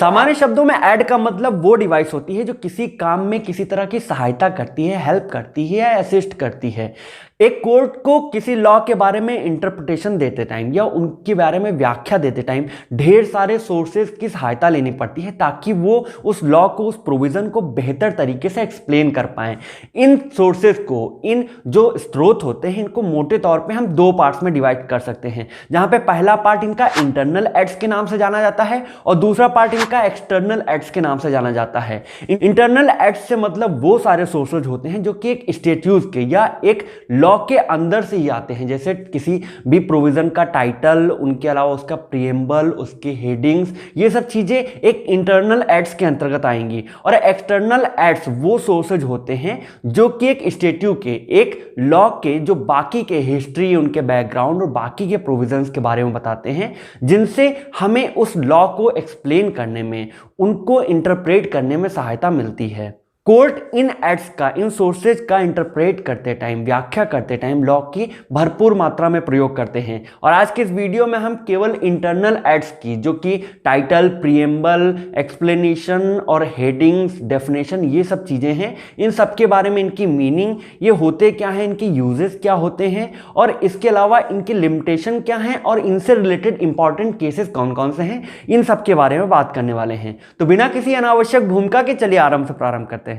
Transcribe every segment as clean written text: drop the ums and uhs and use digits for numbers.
सामान्य शब्दों में ऐड का मतलब वो डिवाइस होती है जो किसी काम में किसी तरह की सहायता करती है, हेल्प करती है या असिस्ट करती है। एक कोर्ट को किसी लॉ के बारे में इंटरप्रिटेशन देते टाइम या उनके बारे में व्याख्या देते टाइम ढेर सारे सोर्सेज की सहायता लेनी पड़ती है ताकि वो उस लॉ को, उस प्रोविजन को बेहतर तरीके से एक्सप्लेन कर पाए। इन सोर्सेज को, इन जो स्रोत होते हैं, इनको मोटे तौर पे हम दो पार्ट्स में डिवाइड कर सकते हैं, जहां पे पहला पार्ट इनका इंटरनल एड्स के नाम से जाना जाता है और दूसरा पार्ट इनका एक्सटर्नल एड्स के नाम से जाना जाता है। इंटरनल एड्स से मतलब वो सारे सोर्सेज होते हैं जो कि एक स्टेट्यूट के या एक लॉ के अंदर से ही आते हैं, जैसे किसी भी प्रोविजन का टाइटल, उनके अलावा उसका प्रीएम्बल, उसके हेडिंग्स, ये सब चीजें एक इंटरनल एड्स के अंतर्गत आएंगी। और एक्सटर्नल एड्स वो सोर्सेज होते हैं जो कि एक स्टेट्यूट के, एक लॉ के जो बाकी के हिस्ट्री, उनके बैकग्राउंड और बाकी के प्रोविजंस के बारे में बताते हैं, जिनसे हमें उस लॉ को एक्सप्लेन करने में, उनको इंटरप्रेट करने में सहायता मिलती है। कोर्ट इन एड्स का, इन सोर्सेज का इंटरप्रेट करते टाइम, व्याख्या करते टाइम लॉ की भरपूर मात्रा में प्रयोग करते हैं। और आज के इस वीडियो में हम केवल इंटरनल एड्स की, जो कि टाइटल, प्रीएम्बल, एक्सप्लेनेशन और हेडिंग्स, डेफिनेशन, ये सब चीजें हैं, इन सब के बारे में, इनकी मीनिंग, ये होते क्या है, इनकी यूजेस क्या होते हैं और इसके अलावा इनकी लिमिटेशन क्या है और इनसे रिलेटेड इंपॉर्टेंट केसेस कौन कौन से हैं, इन सब के बारे में बात करने वाले हैं। तो बिना किसी अनावश्यक भूमिका के चलिए आराम से प्रारंभ करते हैं।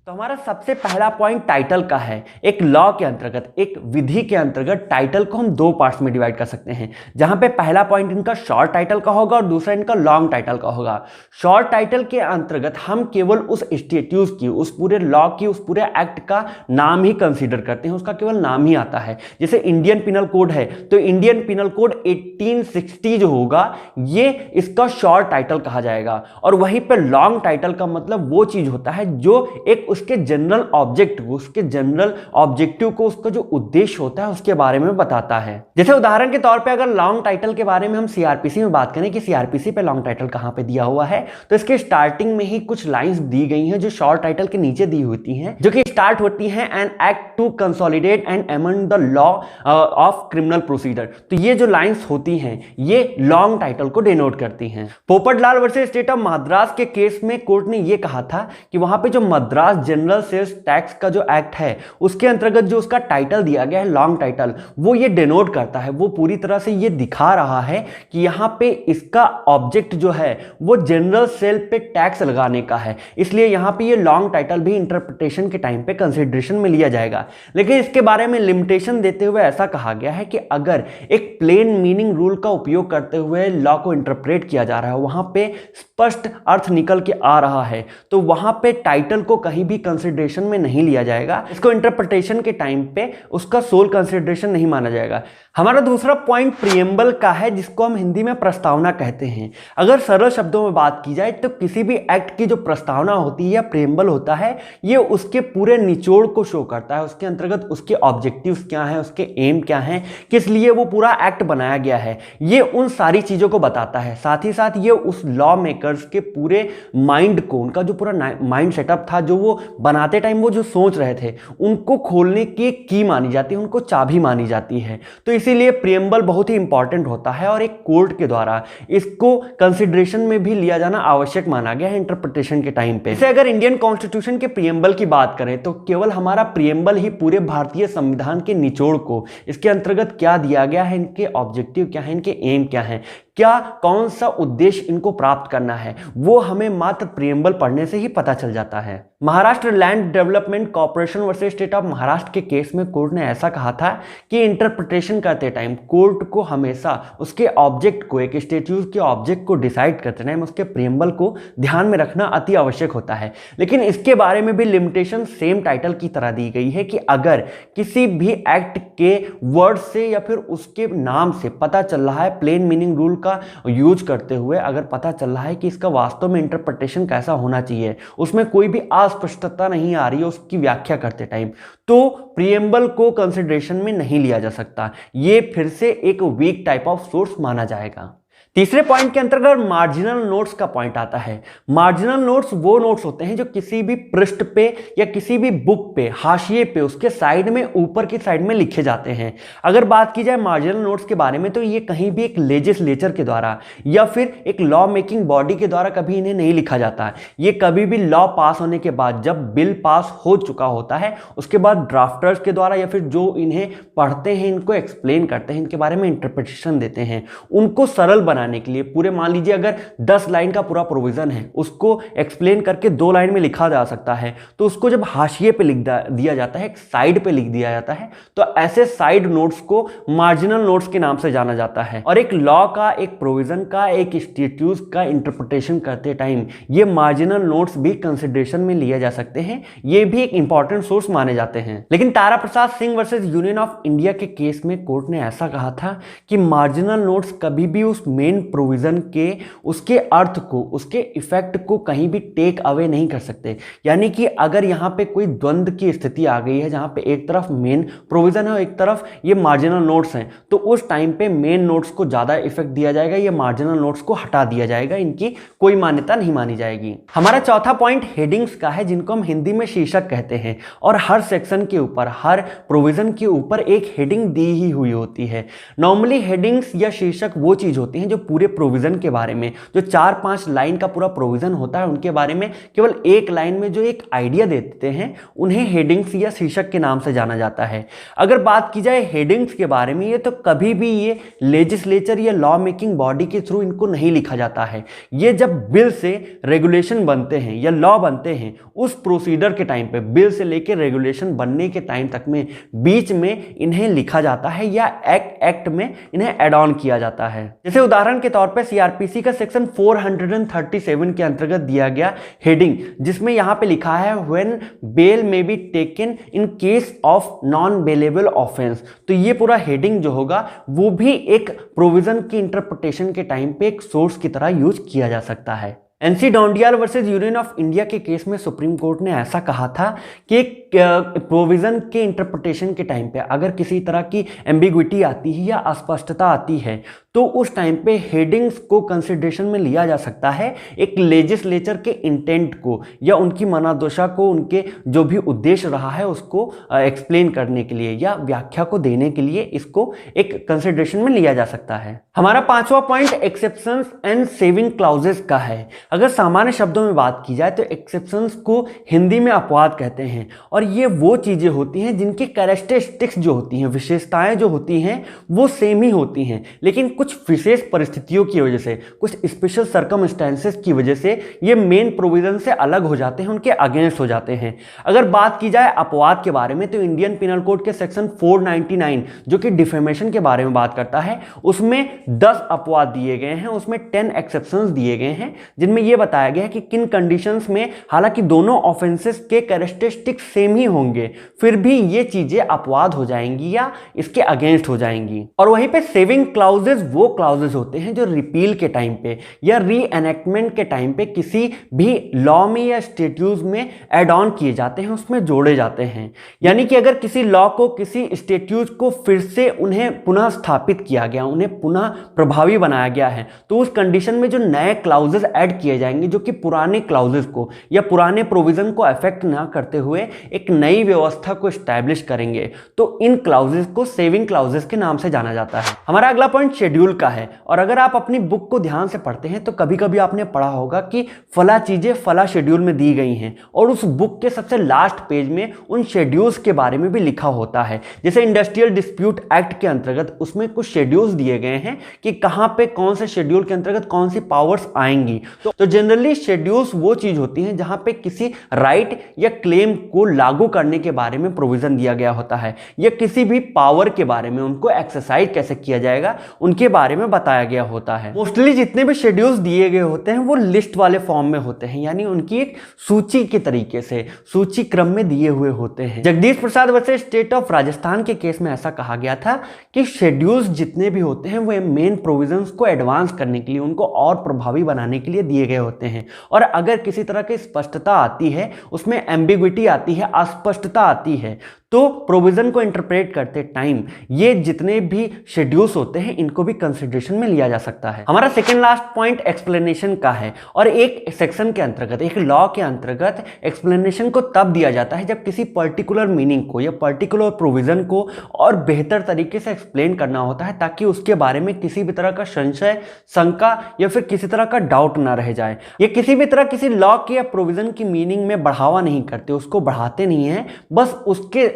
तो हमारा सबसे पहला पॉइंट टाइटल का है। एक लॉ के अंतर्गत, एक विधि के अंतर्गत टाइटल को हम दो पार्ट्स में डिवाइड कर सकते हैं, जहां पे पहला पॉइंट इनका शॉर्ट टाइटल का होगा और दूसरा इनका लॉन्ग टाइटल का होगा। शॉर्ट टाइटल के अंतर्गत हम केवल उस स्टेट्यूट की, उस पूरे लॉ की, उस पूरे एक्ट का नाम ही कंसीडर करते हैं, उसका केवल नाम ही आता है। जैसे इंडियन पिनल कोड है तो इंडियन पिनल कोड 1860 जो होगा, ये इसका शॉर्ट टाइटल कहा जाएगा। और वहीं पर लॉन्ग टाइटल का मतलब वो चीज होता है जो एक उसके जनरल ऑब्जेक्ट को, उसके जनरल ऑब्जेक्टिव को, उसका जो उद्देश्य होता है उसके बारे में बताता है। जैसे उदाहरण के तौर पे अगर लॉन्ग टाइटल के बारे में हम सीआरपीसी में बात करें कि सीआरपीसी पे लॉन्ग टाइटल कहां पे दिया हुआ है, तो इसके स्टार्टिंग में ही कुछ लाइंस दी गई हैं जो शॉर्ट टाइटल के नीचे दी होती हैं, जो कि स्टार्ट होती हैं an act to consolidate and amend the law of criminal procedure. तो ये जो लाइंस होती हैं ये लॉन्ग टाइटल को डिनोट करती हैं। Popatlal versus state of Madras के केस में कोर्ट ने ये कहा था कि वहां पे जो मद्रास जनरल सेल्स टैक्स का जो एक्ट है उसके अंतर्गत जो उसका टाइटल दिया गया है, लॉन्ग टाइटल, वो ये डिनोट करता है, वो पूरी तरह से ये दिखा रहा है कि यहां पे इसका ऑब्जेक्ट जो है वो जनरल सेल पे टैक्स लगाने का है। इसलिए यहां पे ये लॉन्ग टाइटल भी इंटरप्रिटेशन के टाइम पे कंसिडरेशन में लिया जाएगा। लेकिन इसके बारे में लिमिटेशन देते हुए ऐसा कहा गया है कि अगर एक प्लेन मीनिंग रूल का उपयोग करते हुए लॉ को इंटरप्रेट किया जा रहा है, वहां पे स्पष्ट अर्थ निकल के आ रहा है, तो वहां पे टाइटल को कहीं भी कंसिडरेशन में नहीं लिया जाएगा। इसको इंटरप्रिटेशन के टाइम पे उसका सोल कंसिडरेशन नहीं माना जाएगा। हमारा दूसरा पॉइंट प्रीएम्बल का है, जिसको हम हिंदी में प्रस्तावना कहते हैं। अगर सरल शब्दों में बात की जाए तो किसी भी एक्ट की जो प्रस्तावना होती है या प्रीएम्बल होता है, ये उसके पूरे निचोड़ को शो करता है। उसके अंतर्गत उसके ऑब्जेक्टिव्स क्या हैं, उसके एम क्या हैं, किस लिए वो पूरा एक्ट बनाया गया है, ये उन सारी चीजों को बताता है। साथ ही साथ ये उस लॉ मेकर्स के पूरे माइंड को, उनका जो पूरा माइंड सेटअप था, जो वो बनाते टाइम वो जो सोच रहे थे, उनको खोलने की की मानी जाती है, उनको चाबी मानी जाती है। तो इसीलिए प्रीएम्बल बहुत ही इंपॉर्टेंट होता है और एक कोर्ट के द्वारा इसको कंसिडरेशन में भी लिया जाना आवश्यक माना गया है इंटरप्रिटेशन के टाइम पे। जैसे अगर इंडियन कॉन्स्टिट्यूशन के प्रीएम्बल की बात करें तो केवल हमारा प्रीएम्बल ही पूरे भारतीय संविधान के निचोड़ को, इसके अंतर्गत क्या दिया गया है, इनके ऑब्जेक्टिव क्या है, इनके एम क्या है, क्या कौन सा उद्देश्य इनको प्राप्त करना है, वो हमें मात्र प्रीएम्बल पढ़ने से ही पता चल जाता है। Maharashtra land development corporation versus state of Maharashtra के केस में कोर्ट ने ऐसा कहा था कि इंटरप्रिटेशन करते टाइम कोर्ट को हमेशा उसके ऑब्जेक्ट को, एक स्टेट्यूट के ऑब्जेक्ट को डिसाइड करते टाइम उसके प्रीएम्बल को ध्यान में रखना अति आवश्यक होता है। लेकिन इसके बारे में भी लिमिटेशन सेम टाइटल की तरह दी गई है कि अगर किसी भी एक्ट के वर्ड से या फिर उसके नाम से पता चल रहा है, प्लेन मीनिंग रूल का यूज करते हुए अगर पता चल रहा है कि इसका वास्तव में इंटरप्रिटेशन कैसा होना चाहिए, उसमें कोई भी अस्पष्टता नहीं आ रही है उसकी व्याख्या करते टाइम, तो प्रीएम्बल को कंसिडरेशन में नहीं लिया जा सकता। ये फिर से एक वीक टाइप ऑफ सोर्स माना जाएगा। तीसरे पॉइंट के अंतर्गत मार्जिनल नोट्स का पॉइंट आता है। मार्जिनल नोट्स वो नोट्स होते हैं जो किसी भी पृष्ठ पे या किसी भी बुक पे हाशिए पे उसके साइड में ऊपर की साइड में लिखे जाते हैं। अगर बात की जाए मार्जिनल नोट्स के बारे में तो ये कहीं भी एक लेजिस्लेचर के द्वारा या फिर एक लॉ मेकिंग बॉडी के द्वारा कभी इन्हें नहीं लिखा जाता है। ये कभी भी लॉ पास होने के बाद, जब बिल पास हो चुका होता है, उसके बाद ड्राफ्टर्स के द्वारा या फिर जो इन्हें पढ़ते हैं, इनको एक्सप्लेन करते हैं, इनके बारे में इंटरप्रिटेशन देते हैं, उनको सरल बनाने के लिए पूरे, मान लीजिए अगर 10 लाइन का पूरा प्रोविजन है, उसको एक्सप्लेन करके 2 लाइन में लिखा जा सकता है, तो उसको जब हाशिए पे लिख दिया जाता है, एक साइड पे लिख दिया जाता है, तो ऐसे साइड नोट्स को मार्जिनल नोट्स के नाम से जाना जाता है। और एक लॉ का, एक प्रोविजन का, एक स्टैट्यूट का इंटरप्रिटेशन करते टाइम ये मार्जिनल नोट्स भी कंसिडरेशन में लिए जा सकते हैं। ये भी एक इंपॉर्टेंट सोर्स माने जाते हैं। लेकिन Tara Prasad Singh versus Union of India के केस में कोर्ट ने ऐसा कहा था कि मार्जिनल नोट्स कभी भी उस मेन प्रोविजन के, उसके अर्थ को, उसके इफेक्ट को कहीं भी टेक अवे नहीं कर सकते। यानी कि अगर यहां पे कोई द्वंद्व की स्थिति आ गई है, जहां पे एक तरफ मेन प्रोविजन है और एक तरफ ये मार्जिनल नोट्स हैं, तो उस टाइम पे मेन नोट्स को ज्यादा इफेक्ट दिया जाएगा, ये मार्जिनल नोट्स को हटा दिया जाएगा, इनकी कोई मान्यता नहीं मानी जाएगी। हमारा चौथा पॉइंट हेडिंग्स का है, जिनको हम हिंदी में शीर्षक कहते हैं। और हर सेक्शन के ऊपर, हर प्रोविजन के ऊपर एक हेडिंग दी ही हुई होती है। नॉर्मली हेडिंग्स या शीर्षक वो चीज होती हैं जो पूरे प्रोविजन के बारे में, जो 4-5 लाइन का पूरा प्रोविजन होता है, उनके बारे में केवल एक लाइन में जो एक आइडिया देते हैं, उन्हें हेडिंग्स या शीर्षक के नाम से जाना जाता है। अगर बात की जाए हेडिंग्स के बारे में, ये तो कभी भी ये लेजिस्लेचर या लॉ मेकिंग बॉडी के थ्रू इनको नहीं लिखा जाता है। ये जब बिल से रेगुलेशन बनते हैं या लॉ बनते हैं, उस प्रोसीडर के टाइम पे, बिल से लेकर रेगुलेशन बनने के टाइम तक में बीच में इन्हें लिखा जाता है या एक्ट में इन्हें एड ऑन किया जाता है। जैसे उदाहरण के तौर पे सीआरपीसी का सेक्शन 437 के अंतर्गत दिया गया हेडिंग, जिसमें यहां पे लिखा है when bail may be taken in case of non bailable offence. तो ये पूरा हेडिंग जो होगा वो भी एक प्रोविजन की इंटरप्रिटेशन के टाइम पे एक सोर्स की तरह यूज किया जा सकता है। NC Dhoundiyal versus Union of India के केस में सुप्रीम कोर्ट ने ऐसा कहा था कि प्रोविजन के इंटरप्रिटेशन के टाइम पे अगर किसी तरह की एम्बिग्विटी आती है या अस्पष्टता आती है, तो उस टाइम पे हेडिंग्स को कंसिडरेशन में लिया जा सकता है, एक लेजिस्लेचर के इंटेंट को या उनकी मनोदशा को, उनके जो भी उद्देश्य रहा है उसको एक्सप्लेन करने के लिए या व्याख्या को देने के लिए इसको एक कंसिडरेशन में लिया जा सकता है। हमारा पांचवा point exceptions and saving clauses का है। अगर सामान्य शब्दों में बात की जाए तो एक्सेप्शंस को हिंदी में अपवाद कहते हैं, और ये वो चीजें होती हैं जिनकी कैरेक्टरिस्टिक्स जो होती हैं, विशेषताएं जो होती हैं, वो सेम ही होती हैं, लेकिन कुछ विशेष परिस्थितियों की वजह से, कुछ स्पेशल सर्कमस्टेंसेस की वजह से ये मेन प्रोविजन से अलग हो जाते हैं, उनके अगेंस्ट हो जाते हैं। अगर बात की जाए अपवाद के बारे में तो इंडियन पिनल कोड के सेक्शन 499 जो कि डिफेमेशन के बारे में बात करता है, उसमें 10 अपवाद दिए गए हैं, उसमें 10 एक्सेप्शंस दिए गए हैं, जिनमें यह बताया गया है कि किन कंडीशंस में, हालांकि दोनों ऑफेंसेस के कैरेक्टरिस्टिक्स सेम ही होंगे, फिर भी ये चीजें अपवाद हो जाएंगी या इसके अगेंस्ट हो जाएंगी। और वहीं पे सेविंग क्लाउजेस वो क्लाउजेस होते हैं जो रिपील के टाइम पे या री एनेक्टमेंट के टाइम पे किसी भी लॉ में या स्टेट्यूट में एड ऑन किए जाते हैं, उसमें जोड़े जाते हैं। यानी कि अगर किसी लॉ को, किसी स्टेट्यूट को फिर से उन्हें पुनः स्थापित किया गया, उन्हें पुनः प्रभावी बनाया गया है, तो उस कंडीशन में जो नए क्लाउजेस ऐड किए जाएंगे जो कि पुराने क्लाउजेस को या पुराने प्रोविजन को अफेक्ट ना करते हुए एक नई व्यवस्था को एस्टैब्लिश करेंगे, तो इन क्लाउजेस को सेविंग क्लाउजेस के नाम से जाना जाता है। हमारा अगला पॉइंट शेड्यूल का है, और अगर आप अपनी बुक को ध्यान से पढ़ते हैं तो कभी कभी आपने पढ़ा होगा कि फला चीजें फला शेड्यूल में दी गई हैं, और उस बुक के सबसे लास्ट पेज में उन शेड्यूल्स के बारे में भी लिखा होता है। जैसे इंडस्ट्रियल डिस्प्यूट एक्ट के अंतर्गत उसमें कुछ शेड्यूल्स दिए गए हैं कि कहां पे कौन से शेड्यूल के अंतर्गत कौन सी पावर्स आएंगी। तो जनरली शेड्यूल्स वो चीज होती हैं जहां पे किसी राइट या क्लेम को लागू करने के बारे में प्रोविजन दिया गया होता है, या किसी भी पावर के बारे में, उनको एक्सरसाइज कैसे किया जाएगा उनके बारे में बताया गया होता है। मोस्टली जितने भी शेड्यूल्स दिए गए होते हैं वो लिस्ट वाले फॉर्म में होते हैं, यानी उनकी एक सूची के तरीके से, सूची क्रम में दिए हुए होते हैं। Jagdish Prasad versus state of Rajasthan के केस में ऐसा कहा गया था कि शेड्यूल्स जितने भी होते हैं वो मेन प्रोविजंस को एडवांस करने के लिए, उनको और प्रभावी बनाने के लिए दिए गए होते हैं, और अगर किसी तरह की स्पष्टता आती है, उसमें एम्बिग्विटी आती है, अस्पष्टता आती है, तो प्रोविजन को इंटरप्रेट करते टाइम ये जितने भी शेड्यूल्स होते हैं इनको भी कंसिडरेशन में लिया जा सकता है। हमारा सेकेंड लास्ट पॉइंट एक्सप्लेनेशन का है, और एक सेक्शन के अंतर्गत, एक लॉ के अंतर्गत एक्सप्लेनेशन को तब दिया जाता है जब किसी पर्टिकुलर मीनिंग को या पर्टिकुलर प्रोविजन को और बेहतर तरीके से एक्सप्लेन करना होता है, ताकि उसके बारे में किसी भी तरह का संशय, शंका या फिर किसी तरह का डाउट ना रह जाए। ये किसी भी तरह किसी लॉ की या प्रोविजन की मीनिंग में बढ़ावा नहीं करते, उसको बढ़ाते नहीं है, बस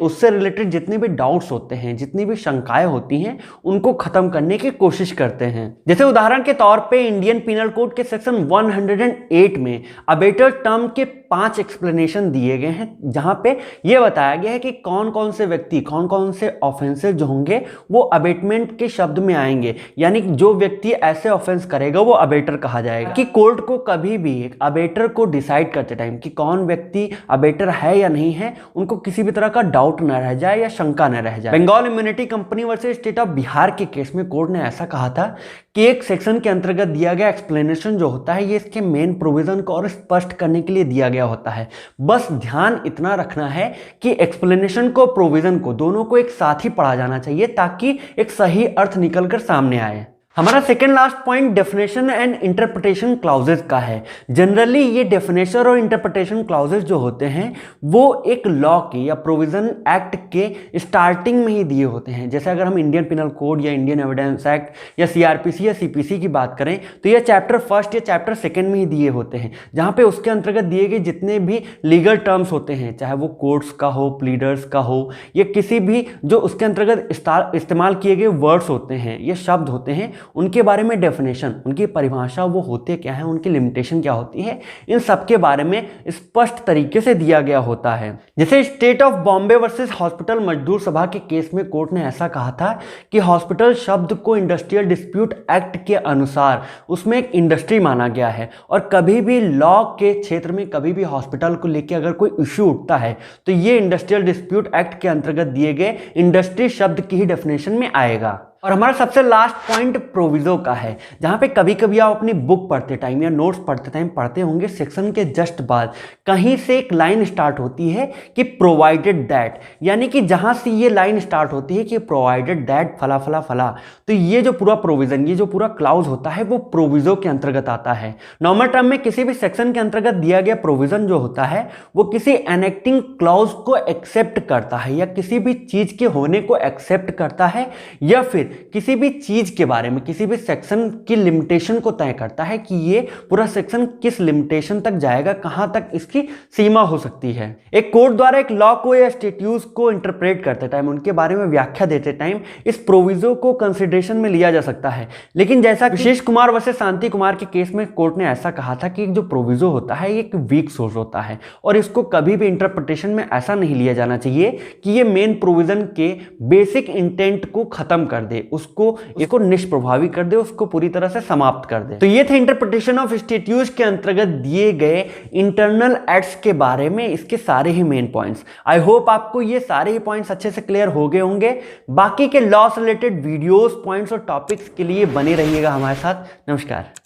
उससे रिलेटेड जितने भी डाउट्स होते हैं, जितनी भी शंकाएं होती हैं, उनको खत्म करने की कोशिश करते हैं। जैसे उदाहरण के तौर पे इंडियन पिनल कोड के सेक्शन 108 में अबेटर टर्म के 5 एक्सप्लेनेशन दिए गए हैं, जहां पे यह बताया गया है कि कौन कौन से व्यक्ति, कौन कौन से ऑफेंसेस जो होंगे वो अबेटमेंट के शब्द में आएंगे, यानी जो व्यक्ति ऐसे ऑफेंस करेगा वो अबेटर कहा जाएगा। कि कोर्ट को कभी भी एक अबेटर को डिसाइड करते टाइम कि कौन व्यक्ति अबेटर है या नहीं है, उनको किसी भी तरह का डाउट न रह जाए या शंका न रह जाए। Bengal immunity company versus state of Bihar के केस में कोर्ट ने ऐसा कहा था कि एक सेक्शन के अंतर्गत दिया गया एक्सप्लेनेशन जो होता है ये इसके मेन प्रोविजन को और स्पष्ट करने के लिए दिया गया होता है। बस ध्यान इतना रखना है कि एक्सप्लेनेशन को, प्रोविजन को, दोनों को एक साथ ही पढ़ा जाना चाहिए ताकि एक सही अर्थ निकलकर सामने आए। हमारा second last point definition and interpretation clauses का है। जनरली ये डेफिनेशन और इंटरप्रिटेशन क्लाउजेज जो होते हैं वो एक लॉ की या प्रोविजन एक्ट के स्टार्टिंग में ही दिए होते हैं। जैसे अगर हम इंडियन पिनल कोड या इंडियन एविडेंस एक्ट या सीआरपीसी या सीपीसी की बात करें तो ये चैप्टर फर्स्ट या चैप्टर सेकेंड में ही दिए होते हैं, जहाँ पे उसके अंतर्गत दिए गए जितने भी लीगल टर्म्स होते हैं, चाहे वो कोर्ट्स का हो, प्लीडर्स का हो, या किसी भी जो उसके अंतर्गत इस्तेमाल किए गए वर्ड्स होते हैं, ये शब्द होते हैं, उनके बारे में डेफिनेशन, उनकी परिभाषा, वो होते क्या है, उनकी लिमिटेशन क्या होती है, इन सब के बारे में स्पष्ट तरीके से दिया गया होता है। जैसे state of Bombay versus hospital मजदूर सभा के केस में कोर्ट ने ऐसा कहा था कि हॉस्पिटल शब्द को इंडस्ट्रियल डिस्प्यूट एक्ट के अनुसार उसमें एक इंडस्ट्री माना गया है, और कभी भी लॉ के क्षेत्र में कभी भी हॉस्पिटल को लेकर अगर कोई इश्यू उठता है तो ये इंडस्ट्रियल डिस्प्यूट एक्ट के अंतर्गत दिए गए इंडस्ट्री शब्द की ही डेफिनेशन में आएगा। और हमारा सबसे लास्ट पॉइंट प्रोविजो का है, जहां पे कभी कभी आप अपनी बुक पढ़ते टाइम या नोट्स पढ़ते टाइम पढ़ते होंगे, सेक्शन के जस्ट बाद कहीं से एक लाइन स्टार्ट होती है कि प्रोवाइडेड दैट, यानी कि जहां से ये लाइन स्टार्ट होती है कि प्रोवाइडेड दैट फला फला फला, तो ये जो पूरा प्रोविजन, ये जो पूरा क्लाउज होता है वो प्रोविजो के अंतर्गत आता है। नॉर्मल टर्म में किसी भी सेक्शन के अंतर्गत दिया गया प्रोविजन जो होता है वो किसी एनेक्टिंग क्लाउज को एक्सेप्ट करता है, या किसी भी चीज के होने को एक्सेप्ट करता है, या फिर किसी भी चीज के बारे में, किसी भी सेक्शन की लिमिटेशन को तय करता है कि ये पूरा सेक्शन किस लिमिटेशन तक जाएगा, कहां तक इसकी सीमा हो सकती है। एक कोर्ट द्वारा एक लॉ को या स्टेट्यूज को इंटरप्रेट करते टाइम, उनके बारे में व्याख्या देते टाइम इस प्रोविजो को कंसिडरेशन में लिया जा सकता है। लेकिन जैसा विशेष कुमार वर्सेस शांति कुमार के केस में कोर्ट ने ऐसा कहा था कि जो प्रोविजो होता है ये एक वीक सोर्स होता है, और इसको कभी भी इंटरप्रिटेशन में ऐसा नहीं लिया जाना चाहिए कि ये मेन प्रोविजन के बेसिक इंटेंट को खत्म कर दे, इसको निष्प्रभावी कर दे, उसको पूरी तरह से समाप्त कर दे। तो ये थे इंटरप्रिटेशन ऑफ स्टेट्यूज के अंतर्गत दिए गए इंटरनल एक्ट्स के बारे में इसके सारे ही मेन पॉइंट्स। आई होप आपको ये सारे ही पॉइंट्स अच्छे से क्लियर हो गए होंगे। बाकी के लॉ से रिलेटेड वीडियोस, पॉइंट्स और टॉपिक्स के लिए बने रहिएगा हमारे साथ। नमस्कार।